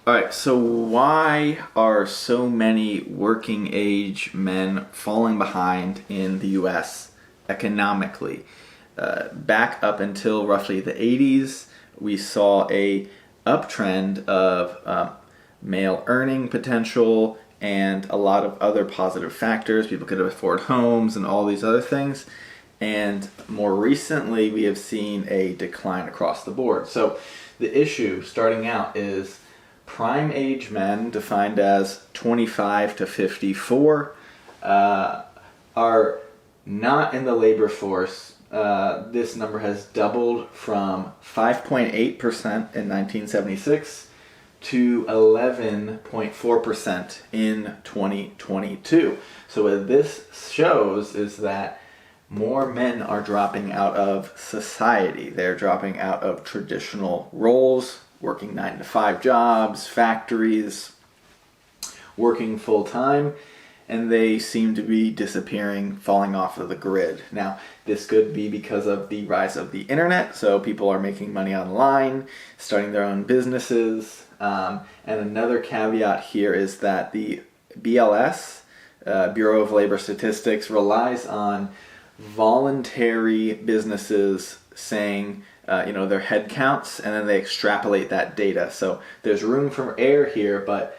All right, so why are so many working age men falling behind in the US economically? Back up until roughly the 80s, we saw a uptrend of male earning potential and a lot of other positive factors. People could afford homes and all these other things. And more recently, we have seen a decline across the board. So the issue starting out is prime age men, defined as 25 to 54, are not in the labor force. This number has doubled from 5.8% in 1976 to 11.4% in 2022. So what this shows is that more men are dropping out of society. They're dropping out of traditional roles, working 9-to-5 jobs, factories, working full-time, and they seem to be disappearing, falling off of the grid. Now, this could be because of the rise of the internet, so people are making money online, starting their own businesses, and another caveat here is that the BLS, Bureau of Labor Statistics, relies on voluntary businesses saying their head counts, and then they extrapolate that data. So there's room for error here, but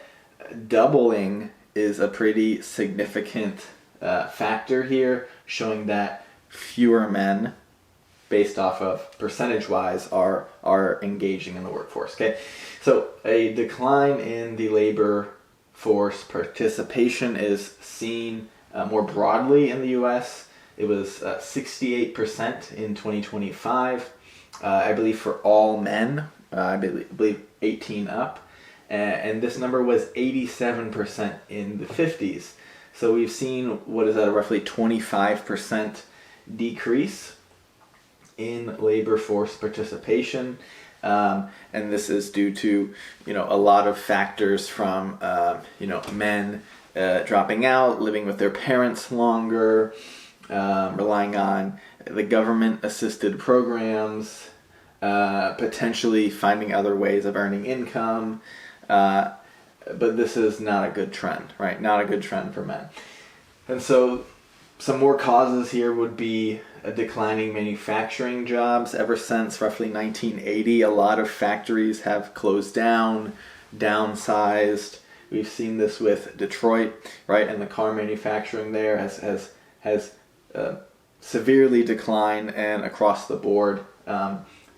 doubling is a pretty significant factor here, showing that fewer men, based off of percentage-wise, are engaging in the workforce. Okay, so a decline in the labor force participation is seen more broadly in the U.S. It was 68% in 2025, I believe, for all men, I believe 18 up, and this number was 87% in the 50s. So we've seen what is a roughly 25% decrease in labor force participation, and this is due to a lot of factors from men dropping out, living with their parents longer, relying on the government-assisted programs, potentially finding other ways of earning income, but this is not a good trend, right? Not a good trend for men. And so some more causes here would be a declining manufacturing jobs. Ever since roughly 1980, a lot of factories have closed down, downsized. We've seen this with Detroit, right? And the car manufacturing there has severely declined, and across the board,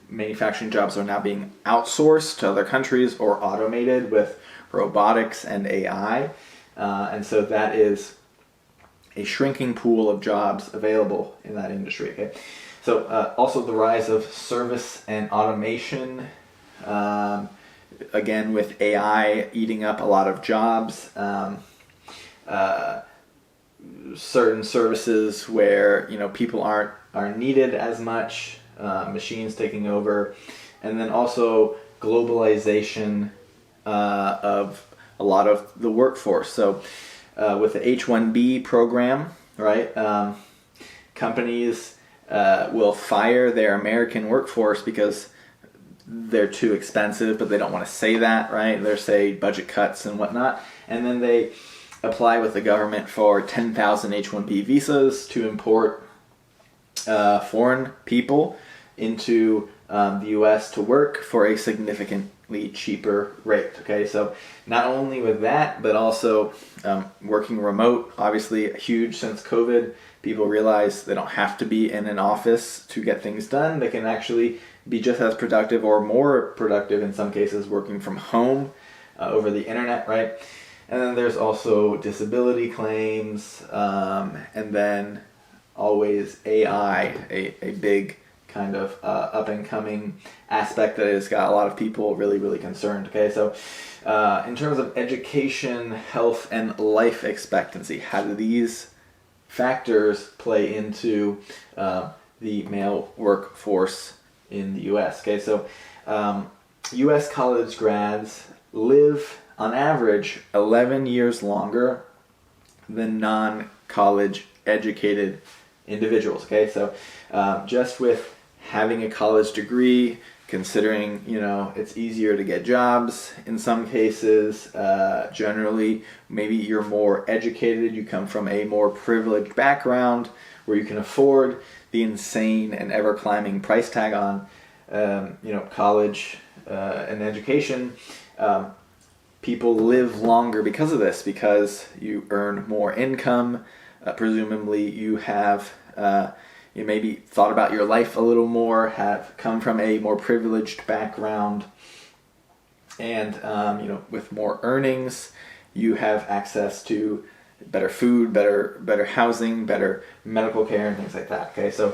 manufacturing jobs are now being outsourced to other countries or automated with robotics and AI, and so that is a shrinking pool of jobs available in that industry. Okay, so also the rise of service and automation, again with AI eating up a lot of jobs. Certain services where people aren't needed as much, machines taking over, and then also globalization of a lot of the workforce. So with the H-1B program, right, companies will fire their American workforce because they're too expensive, but they don't want to say that, right? They're say budget cuts and whatnot, and then they apply with the government for 10,000 H-1B visas to import foreign people into the U.S. to work for a significantly cheaper rate. Okay, so not only with that, but also working remote, obviously huge since COVID. People realize they don't have to be in an office to get things done. They can actually be just as productive or more productive in some cases working from home over the internet, right? And then there's also disability claims, and then always AI, a big kind of up-and-coming aspect that has got a lot of people really, really concerned. Okay, so in terms of education, health, and life expectancy, how do these factors play into the male workforce in the U.S.? Okay, so U.S. college grads live on average 11 years longer than non-college educated individuals. Okay, so just with having a college degree considering, it's easier to get jobs in some cases. Generally, maybe you're more educated, you come from a more privileged background where you can afford the insane and ever-climbing price tag on, college and education. People live longer because of this, because you earn more income. Presumably you have you maybe thought about your life a little more, have come from a more privileged background, and with more earnings, you have access to better food, better housing, better medical care, and things like that. Okay, so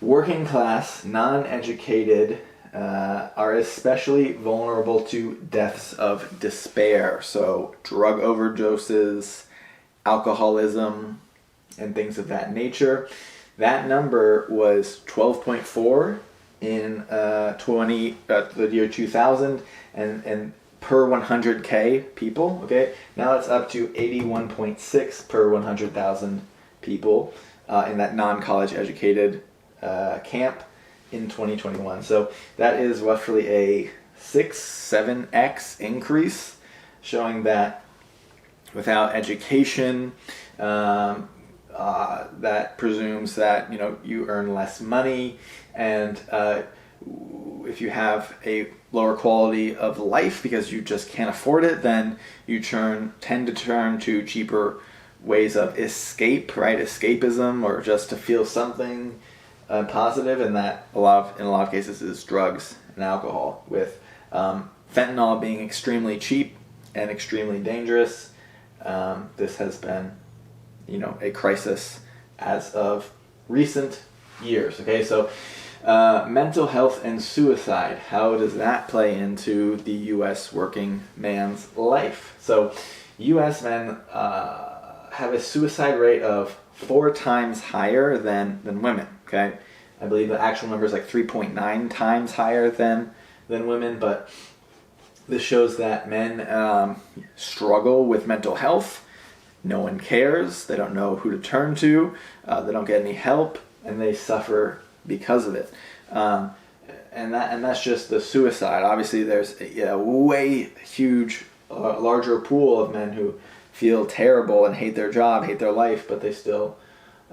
working class, non-educated are especially vulnerable to deaths of despair. So drug overdoses, alcoholism, and things of that nature. That number was 12.4 in the year 2000, and per 100K people. Okay, now it's up to 81.6 per 100,000 people in that non-college educated camp in 2021. So that is roughly a 6-7x increase, showing that without education, that presumes that you earn less money, and if you have a lower quality of life because you just can't afford it, then you tend to turn to cheaper ways of escape, right? Escapism, or just to feel something positive, and that in a lot of cases is drugs and alcohol, with fentanyl being extremely cheap and extremely dangerous. This has been a crisis as of recent years. Okay, so mental health and suicide, how does that play into the U.S. working man's life? So U.S. men have a suicide rate of 4 times higher than women. Okay, I believe the actual number is like 3.9 times higher than women, but this shows that men struggle with mental health. No one cares. They don't know who to turn to. They don't get any help, and they suffer because of it. And that's just the suicide. Obviously, there's a way larger pool of men who feel terrible and hate their job, hate their life, but they still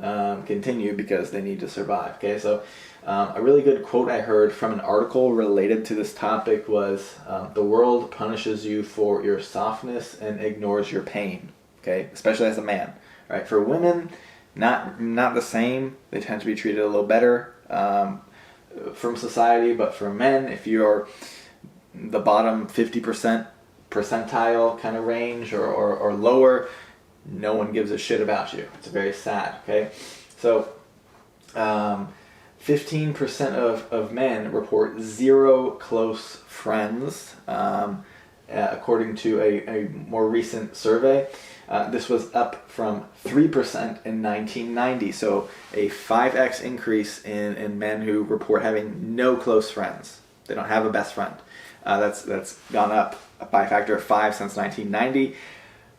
continue because they need to survive. Okay, so a really good quote I heard from an article related to this topic was, "The world punishes you for your softness and ignores your pain." Okay, especially as a man. Right? For women, not the same. They tend to be treated a little better from society, but for men, if you're the bottom 50% percentile kind of range or lower, no one gives a shit about you. It's very sad. Okay, so 15% of men report 0 close friends, according to a more recent survey. This was up from 3% in 1990, so a 5x increase in men who report having no close friends. They don't have a best friend. That's gone up by a factor of 5 since 1990,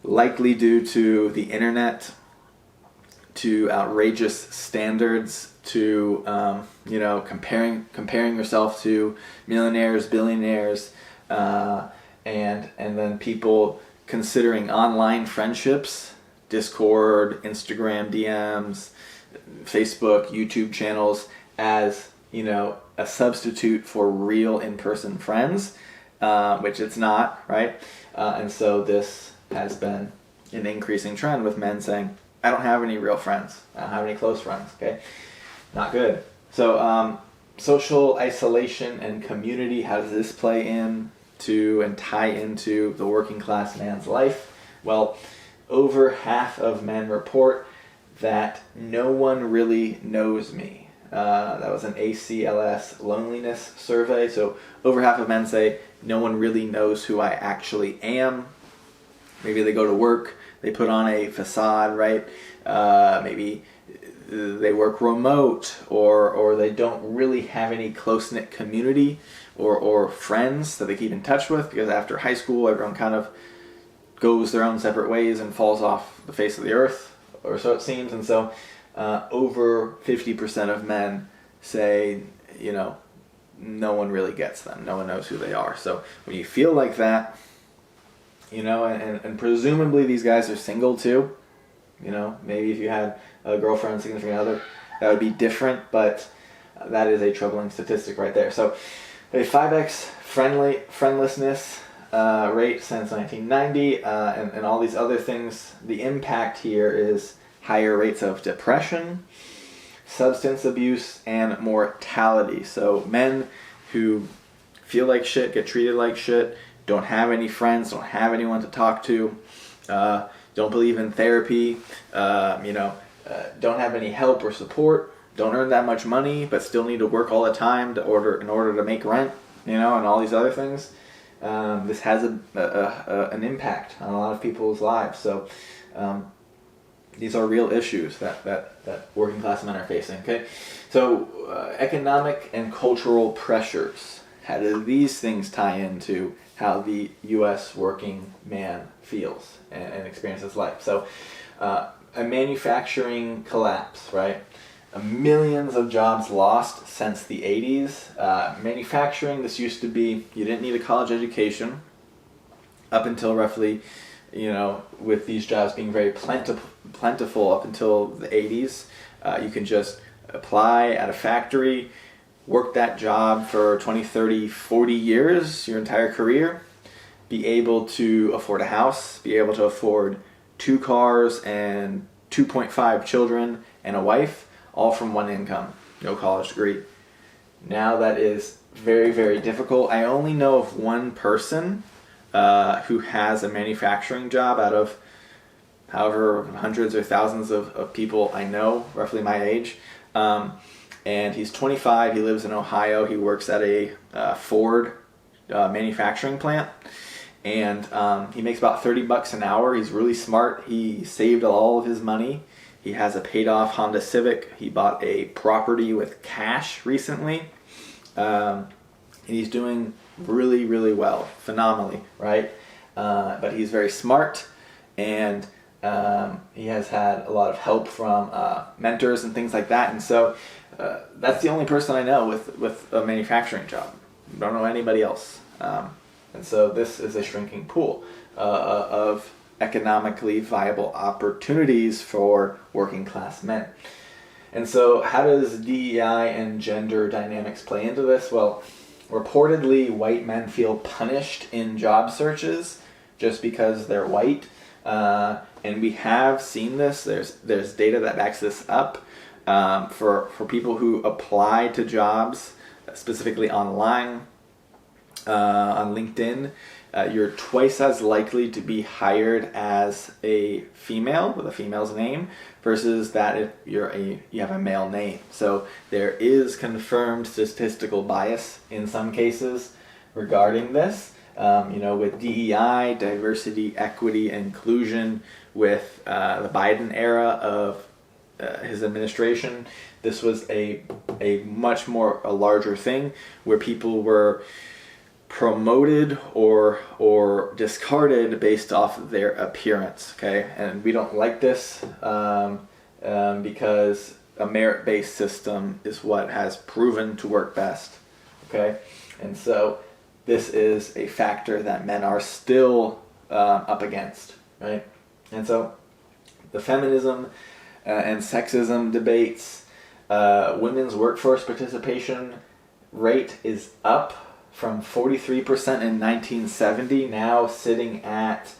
likely due to the internet, to outrageous standards, to comparing yourself to millionaires, billionaires, and then people considering online friendships, Discord, Instagram DMs, Facebook, YouTube channels as a substitute for real in-person friends, which it's not, right? And so this has been an increasing trend with men saying, I don't have any real friends. I don't have any close friends. Okay, not good. So social isolation and community, how does this play in to and tie into the working class man's life? Well, over half of men report that no one really knows me. That was an ACLS loneliness survey. So over half of men say no one really knows who I actually am. Maybe they go to work, they put on a facade, right? Maybe they work remote, or they don't really have any close-knit community or friends that they keep in touch with, because after high school everyone kind of goes their own separate ways and falls off the face of the earth, or so it seems. And so over 50% of men say, no one really gets them. No one knows who they are. So when you feel like that, and presumably these guys are single too. Maybe if you had a girlfriend, significant other, that would be different, but that is a troubling statistic right there. So a 5x friendlessness rate since 1990, and all these other things. The impact here is higher rates of depression, substance abuse, and mortality. So men who feel like shit, get treated like shit, don't have any friends, don't have anyone to talk to, don't believe in therapy, don't have any help or support, don't earn that much money, but still need to work all the time in order to make rent, and all these other things. This has an impact on a lot of people's lives. So these are real issues that working class men are facing. Okay, so economic and cultural pressures. How do these things tie into how the U.S. working man feels and experiences life? So a manufacturing collapse, right? Millions of jobs lost since the 80s. Manufacturing, this used to be, you didn't need a college education up until roughly, with these jobs being very plentiful up until the 80s. You can just apply at a factory, work that job for 20, 30, 40 years, your entire career, be able to afford a house, be able to afford 2 cars and 2.5 children and a wife, all from one income, no college degree. Now that is very, very difficult. I only know of one person who has a manufacturing job out of however hundreds or thousands of people I know, roughly my age. And he's 25, he lives in Ohio, he works at a Ford manufacturing plant. And he makes about $30 an hour. He's really smart. He saved all of his money. He has a paid-off Honda Civic. He bought a property with cash recently. And he's doing really, really well, phenomenally, right? But he's very smart, and he has had a lot of help from mentors and things like that. And so that's the only person I know with a manufacturing job. Don't know anybody else. And so this is a shrinking pool of economically viable opportunities for working class men. And so how does DEI and gender dynamics play into this? Well, reportedly white men feel punished in job searches just because they're white. And we have seen this. There's data that backs this up. For people who apply to jobs, specifically online, on LinkedIn, you're twice as likely to be hired as a female with a female's name versus that if you have a male name. So there is confirmed statistical bias in some cases regarding this. With DEI, diversity, equity, inclusion, with the Biden era of his administration, this was a much more a larger thing where people were promoted or discarded based off of their appearance, okay? And we don't like this because a merit-based system is what has proven to work best, okay? And so this is a factor that men are still up against, right? And so the feminism and sexism debates, women's workforce participation rate is up from 43% in 1970, now sitting at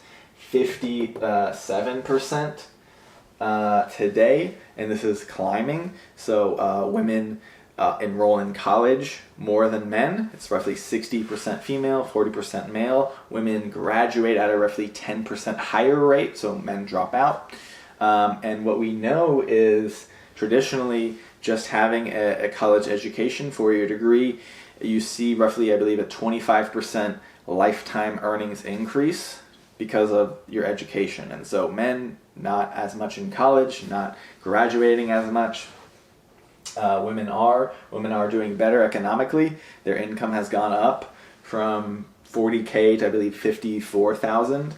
57% today, and this is climbing. So women enroll in college more than men. It's roughly 60% female, 40% male. Women graduate at a roughly 10% higher rate, so men drop out. And what we know is traditionally just having a college education, 4-year degree, you see roughly, I believe, a 25% lifetime earnings increase because of your education. And so men, not as much in college, not graduating as much. Women are doing better economically. Their income has gone up from 40K to, I believe, 54,000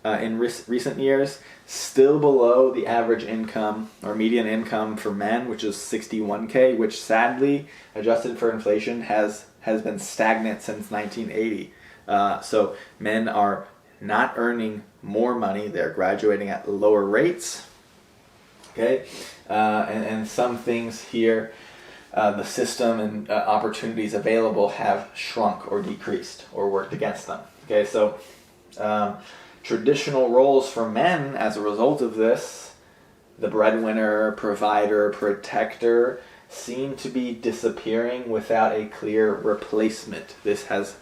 in recent years. Still below the average income or median income for men, which is 61K, which sadly, adjusted for inflation, has has been stagnant since 1980. So men are not earning more money; they're graduating at lower rates. Okay, and some things here, the system and opportunities available have shrunk or decreased or worked against them. Okay, so traditional roles for men as a result of this, the breadwinner, provider, protector, seem to be disappearing without a clear replacement. This has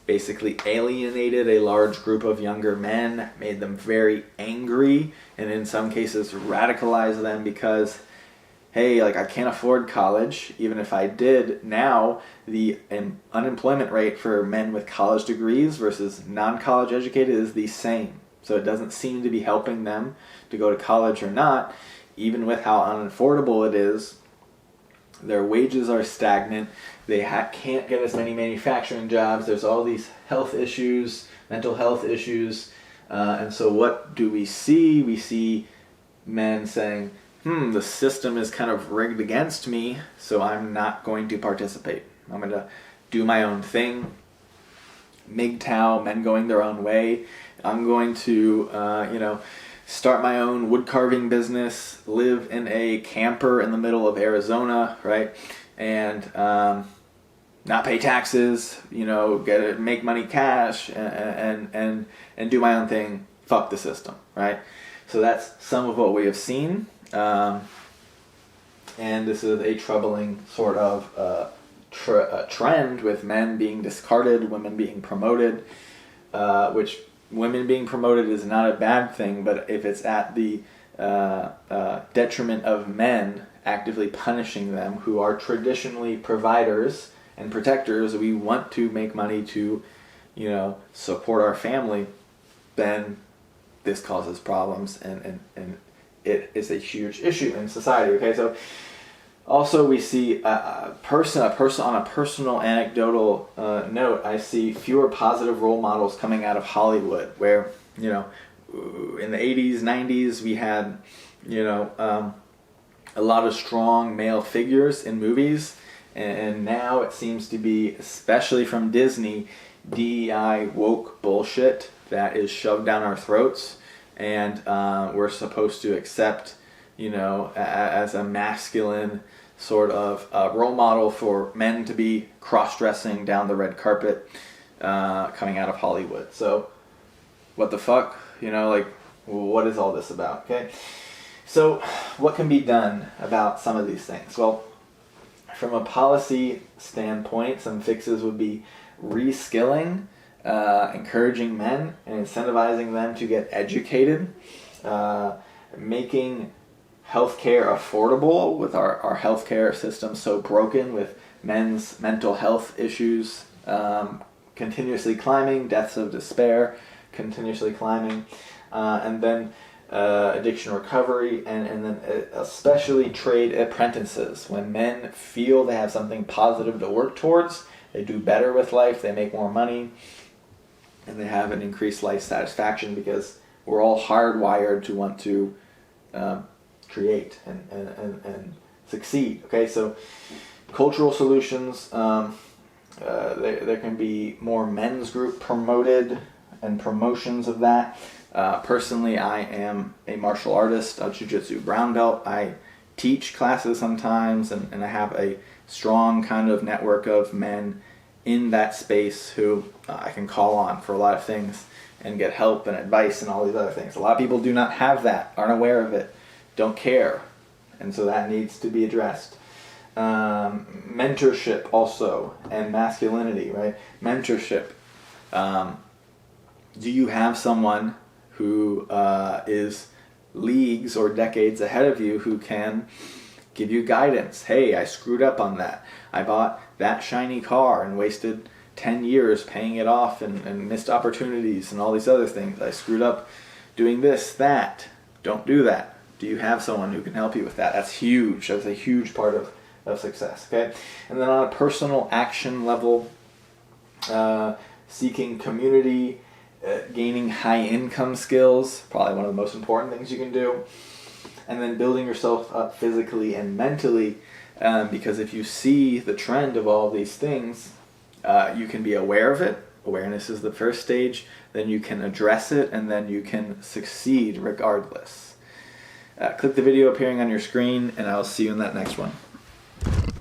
basically alienated a large group of younger men, made them very angry, and in some cases radicalized them because, hey, like, I can't afford college. Even if I did, now the unemployment rate for men with college degrees versus non-college educated is the same. So it doesn't seem to be helping them to go to college or not, even with how unaffordable it is. Their wages are stagnant. They can't get as many manufacturing jobs. There's all these health issues, mental health issues. And so what do we see? We see men saying, the system is kind of rigged against me, so I'm not going to participate. I'm going to do my own thing. MGTOW, men going their own way. I'm going to, start my own wood carving business, live in a camper in the middle of Arizona, right? And not pay taxes, make money cash and do my own thing. Fuck the system, right? So that's some of what we have seen. And this is a troubling sort of trend with men being discarded, women being promoted, which women being promoted is not a bad thing, but if it's at the detriment of men, actively punishing them who are traditionally providers and protectors, we want to make money to, support our family, then this causes problems and it is a huge issue in society. Okay, so also we see on a personal anecdotal note, I see fewer positive role models coming out of Hollywood, where in the 80s, 90s we had a lot of strong male figures in movies, and now it seems to be, especially from Disney, DEI woke bullshit that is shoved down our throats, and we're supposed to accept as a masculine sort of role model for men to be cross-dressing down the red carpet coming out of Hollywood. So what the fuck? What is all this about? Okay, so what can be done about some of these things? Well, from a policy standpoint, some fixes would be reskilling, encouraging men and incentivizing them to get educated, making healthcare affordable with our healthcare system so broken with men's mental health issues continuously climbing, deaths of despair continuously climbing, and then addiction recovery, and then especially trade apprentices. When men feel they have something positive to work towards, they do better with life, they make more money, and they have an increased life satisfaction, because we're all hardwired to want to create and succeed. Okay, so cultural solutions, there can be more men's group promoted and promotions of that. Personally, I am a martial artist, a jiu-jitsu brown belt. I teach classes sometimes, and I have a strong kind of network of men in that space who I can call on for a lot of things and get help and advice and all these other things. A lot of people do not have that, aren't aware of it, don't care, and so that needs to be addressed. Mentorship also, and masculinity, right? Mentorship. Do you have someone who is leagues or decades ahead of you who can give you guidance? Hey, I screwed up on that. I bought that shiny car and wasted 10 years paying it off and missed opportunities and all these other things. I screwed up doing this, that. Don't do that. Do you have someone who can help you with that? That's huge. That's a huge part of success. Okay, and then on a personal action level, seeking community, gaining high income skills, probably one of the most important things you can do, and then building yourself up physically and mentally, because if you see the trend of all these things, You can be aware of it. Awareness is the first stage. Then you can address it, and then you can succeed regardless. Click the video appearing on your screen, and I'll see you in that next one.